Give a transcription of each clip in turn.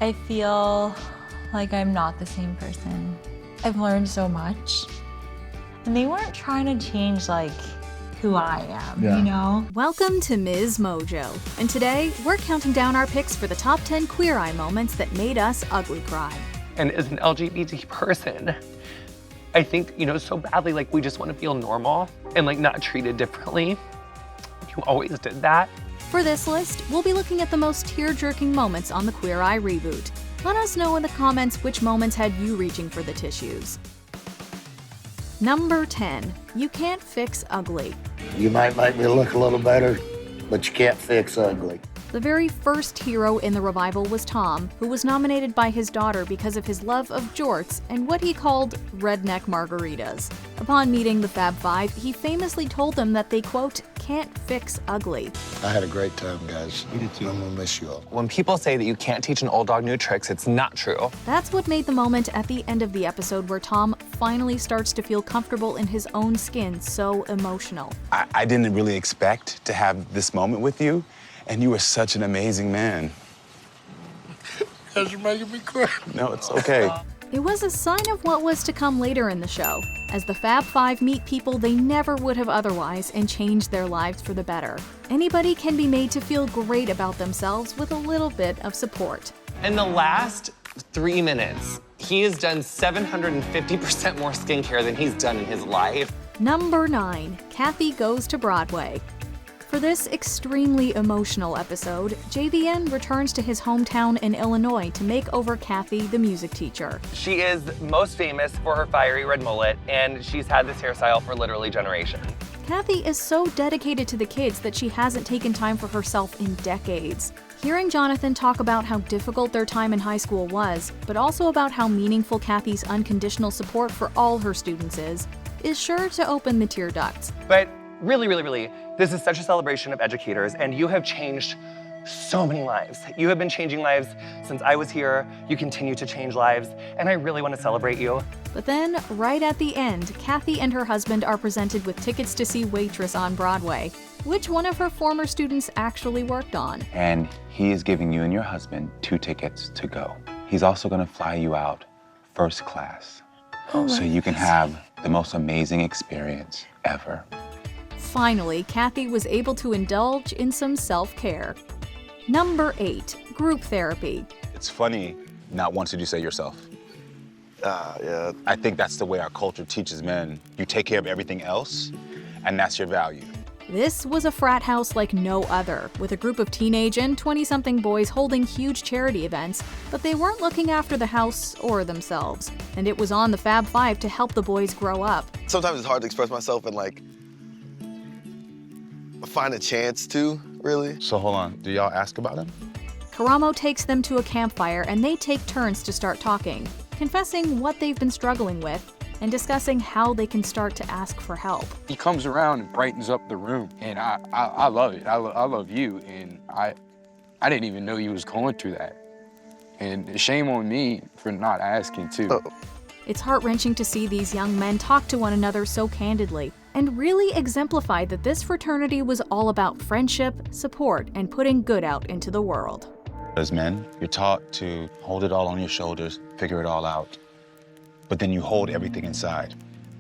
I feel like I'm not the same person. I've learned so much. And they weren't trying to change, like, who I am, you know? Welcome to MsMojo. And today, we're counting down our picks for the top 10 Queer Eye moments that made us ugly cry. And as an LGBT person, I think, so badly, like, we just want to feel normal and, like, not treated differently. You always did that. For this list, we'll be looking at the most tear-jerking moments on the Queer Eye reboot. Let us know in the comments which moments had you reaching for the tissues. Number 10, you can't fix ugly. You might make me look a little better, but you can't fix ugly. The very first hero in the revival was Tom, who was nominated by his daughter because of his love of jorts and what he called redneck margaritas. Upon meeting the Fab Five, he famously told them that they, quote, can't fix ugly. I had a great time, guys. You did too. I'm gonna miss you all. When people say that you can't teach an old dog new tricks, it's not true. That's what made the moment at the end of the episode where Tom finally starts to feel comfortable in his own skin so emotional. I didn't really expect to have this moment with you, and you were such an amazing man. You're making me cry. No, it's okay. It was a sign of what was to come later in the show, as the Fab Five meet people they never would have otherwise and change their lives for the better. Anybody can be made to feel great about themselves with a little bit of support. In the last 3 minutes, he has done 750% more skincare than he's done in his life. Number 9, Kathy Goes to Broadway. For this extremely emotional episode, JVN returns to his hometown in Illinois to make over Kathy, the music teacher. She is most famous for her fiery red mullet, and she's had this hairstyle for literally generations. Kathy is so dedicated to the kids that she hasn't taken time for herself in decades. Hearing Jonathan talk about how difficult their time in high school was, but also about how meaningful Kathy's unconditional support for all her students is sure to open the tear ducts. But really, this is such a celebration of educators, and you have changed so many lives. You have been changing lives since I was here. You continue to change lives, and I really want to celebrate you. But then, right at the end, Kathy and her husband are presented with tickets to see Waitress on Broadway, which one of her former students actually worked on. And he is giving you and your husband 2 tickets to go. He's also gonna fly you out first class, so you can have the most amazing experience ever. Finally, Kathy was able to indulge in some self-care. Number 8, group therapy. It's funny, not once did you say yourself. Yeah. I think that's the way our culture teaches men. You take care of everything else, and that's your value. This was a frat house like no other, with a group of teenage and 20-something boys holding huge charity events, but they weren't looking after the house or themselves. And it was on the Fab Five to help the boys grow up. Sometimes it's hard to express myself and, like, find a chance to, really. So hold on, do y'all ask about him? Karamo takes them to a campfire and they take turns to start talking, confessing what they've been struggling with and discussing how they can start to ask for help. He comes around and brightens up the room, and I love it. I love you, and I didn't even know you was going through that. And shame on me for not asking, too. It's heart-wrenching to see these young men talk to one another so candidly, and really exemplified that this fraternity was all about friendship, support, and putting good out into the world. As men, you're taught to hold it all on your shoulders, figure it all out. But then you hold everything inside,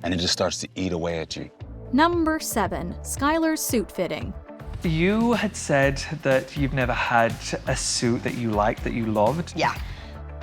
and it just starts to eat away at you. Number 7, Skylar's suit fitting. You had said that you've never had a suit that you liked, that you loved. Yeah.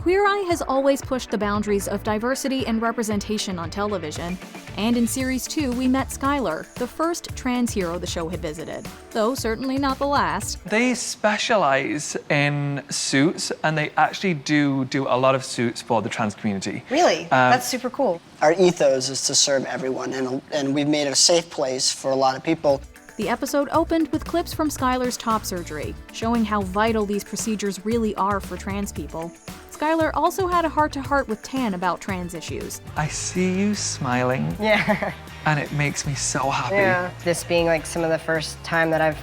Queer Eye has always pushed the boundaries of diversity and representation on television, and in Series 2 we met Skylar, the first trans hero the show had visited, though certainly not the last. They specialize in suits, and they actually do a lot of suits for the trans community. Really? That's super cool. Our ethos is to serve everyone, and we've made it a safe place for a lot of people. The episode opened with clips from Skylar's top surgery, showing how vital these procedures really are for trans people. Skylar also had a heart-to-heart with Tan about trans issues. I see you smiling. Yeah. And it makes me so happy. Yeah. This being like some of the first time that I've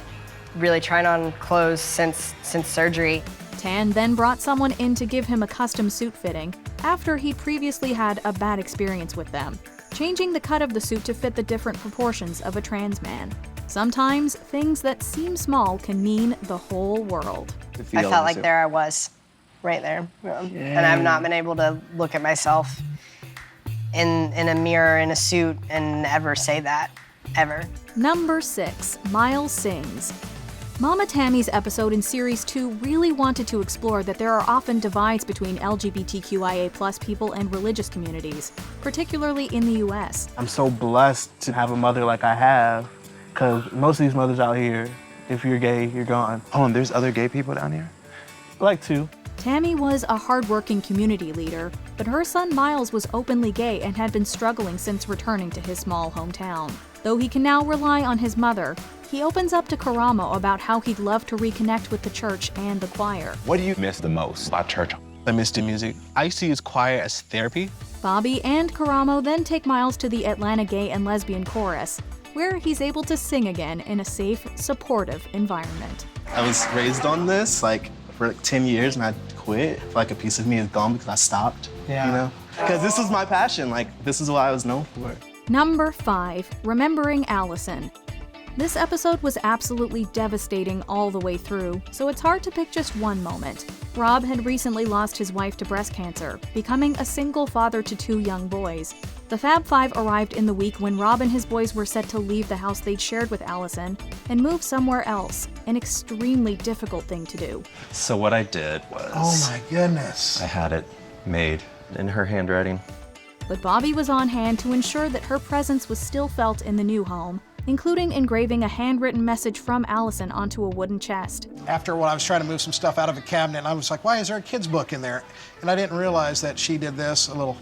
really tried on clothes since surgery. Tan then brought someone in to give him a custom suit fitting after he'd previously had a bad experience with them, changing the cut of the suit to fit the different proportions of a trans man. Sometimes things that seem small can mean the whole world. I felt like there I was right there. And I've not been able to look at myself in a mirror in a suit and ever say that, ever. Number 6, Miles Sings. Mama Tammy's episode in Series 2 really wanted to explore that there are often divides between LGBTQIA+ people and religious communities, particularly in the US. I'm so blessed to have a mother like I have, because most of these mothers out here, if you're gay, you're gone. Oh, and there's other gay people down here? Like 2. Tammy was a hardworking community leader, but her son Miles was openly gay and had been struggling since returning to his small hometown. Though he can now rely on his mother, he opens up to Karamo about how he'd love to reconnect with the church and the choir. What do you miss the most about church? I miss the music. I used to use choir as therapy. Bobby and Karamo then take Miles to the Atlanta Gay and Lesbian Chorus, where he's able to sing again in a safe, supportive environment. I was raised on this for 10 years and I quit. I feel like a piece of me is gone because I stopped, you know? Because this was my passion, this is what I was known for. Number 5, Remembering Allison. This episode was absolutely devastating all the way through, so it's hard to pick just one moment. Rob had recently lost his wife to breast cancer, becoming a single father to 2 young boys. The Fab Five arrived in the week when Rob and his boys were set to leave the house they'd shared with Allison and move somewhere else, an extremely difficult thing to do. So what I did was... Oh my goodness. I had it made in her handwriting. But Bobby was on hand to ensure that her presence was still felt in the new home, including engraving a handwritten message from Allison onto a wooden chest. After when I was trying to move some stuff out of a cabinet, I was like, why is there a kid's book in there? And I didn't realize that she did this a little.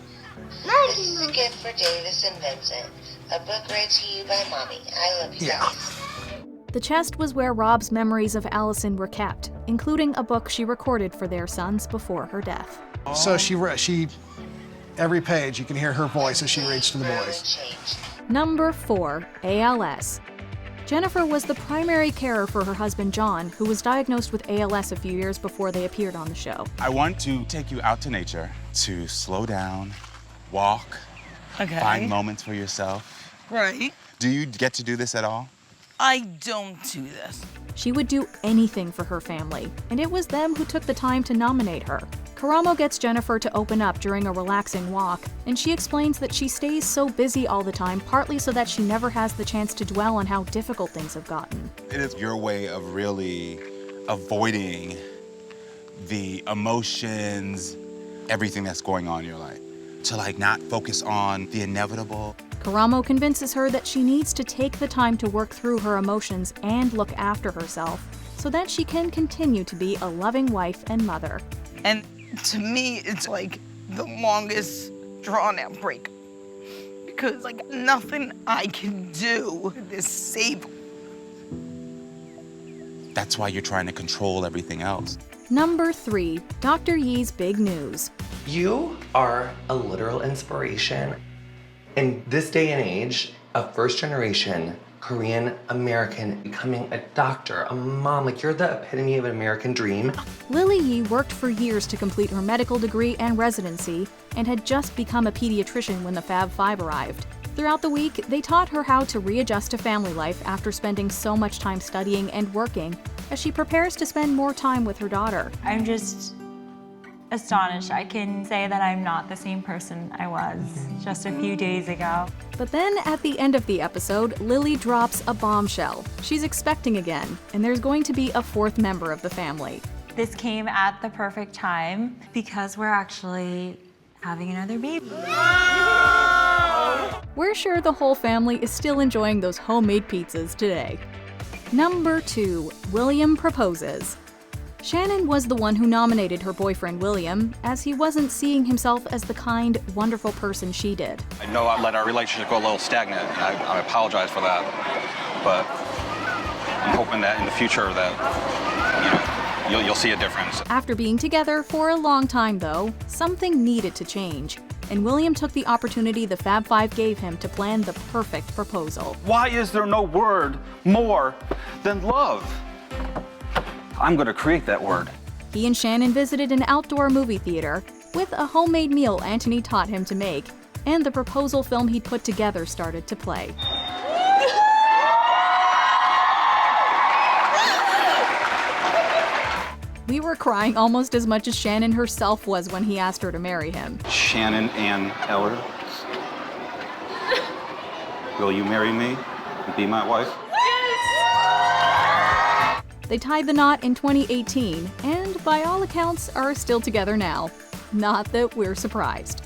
This is a gift for Davis and Vincent. A book read to you by Mommy. I love you guys. The chest was where Rob's memories of Allison were kept, including a book she recorded for their sons before her death. So she every page you can hear her voice as she reads to the boys. Number 4, ALS. Jennifer was the primary carer for her husband John, who was diagnosed with ALS a few years before they appeared on the show. I want to take you out to nature to slow down, walk, find moments for yourself. Right. Do you get to do this at all? I don't do this. She would do anything for her family, and it was them who took the time to nominate her. Karamo gets Jennifer to open up during a relaxing walk, and she explains that she stays so busy all the time partly so that she never has the chance to dwell on how difficult things have gotten. It is your way of really avoiding the emotions, everything that's going on in your life. To not focus on the inevitable. Karamo convinces her that she needs to take the time to work through her emotions and look after herself so that she can continue to be a loving wife and mother. And to me, it's like the longest drawn-out break because nothing I can do is save. That's why you're trying to control everything else. Number 3, Dr. Yee's big news. You are a literal inspiration. In this day and age, a first-generation Korean American becoming a doctor, a mom, you're the epitome of an American dream. Lily Yee worked for years to complete her medical degree and residency and had just become a pediatrician when the Fab Five arrived. Throughout the week, they taught her how to readjust to family life after spending so much time studying and working as she prepares to spend more time with her daughter. I'm just astonished. I can say that I'm not the same person I was just a few days ago. But then at the end of the episode, Lily drops a bombshell. She's expecting again, and there's going to be a 4th member of the family. This came at the perfect time because we're actually having another baby. We're sure the whole family is still enjoying those homemade pizzas today. Number 2, William proposes. Shannon was the one who nominated her boyfriend William, as he wasn't seeing himself as the kind, wonderful person she did. I know I let our relationship go a little stagnant, and I apologize for that. But I'm hoping that in the future that, you'll see a difference. After being together for a long time, though, something needed to change. And William took the opportunity the Fab Five gave him to plan the perfect proposal. Why is there no word more than love? I'm gonna create that word. He and Shannon visited an outdoor movie theater with a homemade meal Anthony taught him to make, and the proposal film he'd put together started to play. We were crying almost as much as Shannon herself was when he asked her to marry him. Shannon Ann Eller, will you marry me and be my wife? They tied the knot in 2018, and by all accounts are still together now. Not that we're surprised.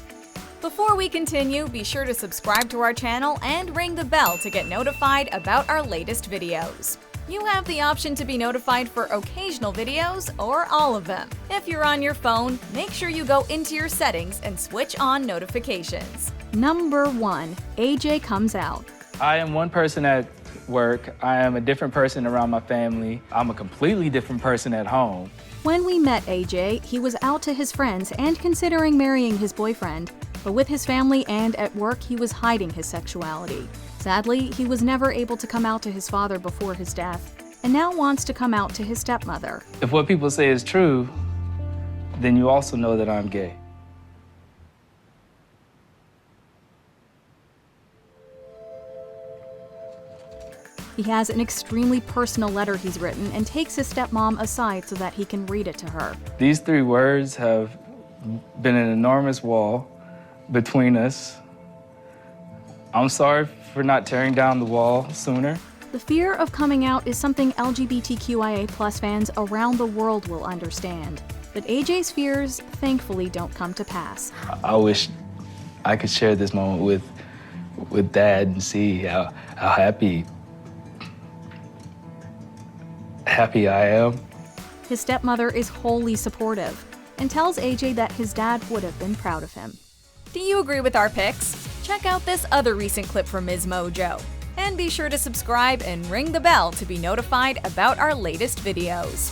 Before we continue, be sure to subscribe to our channel and ring the bell to get notified about our latest videos. You have the option to be notified for occasional videos or all of them. If you're on your phone, make sure you go into your settings and switch on notifications. Number 1, AJ comes out. I am one person at work. I am a different person around my family. I'm a completely different person at home. When we met AJ, he was out to his friends and considering marrying his boyfriend. But with his family and at work, he was hiding his sexuality. Sadly, he was never able to come out to his father before his death, and now wants to come out to his stepmother. If what people say is true, then you also know that I'm gay. He has an extremely personal letter he's written and takes his stepmom aside so that he can read it to her. These 3 words have been an enormous wall between us. I'm sorry for not tearing down the wall sooner. The fear of coming out is something LGBTQIA+ fans around the world will understand. But AJ's fears, thankfully, don't come to pass. I wish I could share this moment with Dad and see how happy I am. His stepmother is wholly supportive and tells AJ that his dad would have been proud of him. Do you agree with our picks? Check out this other recent clip from MsMojo. And be sure to subscribe and ring the bell to be notified about our latest videos.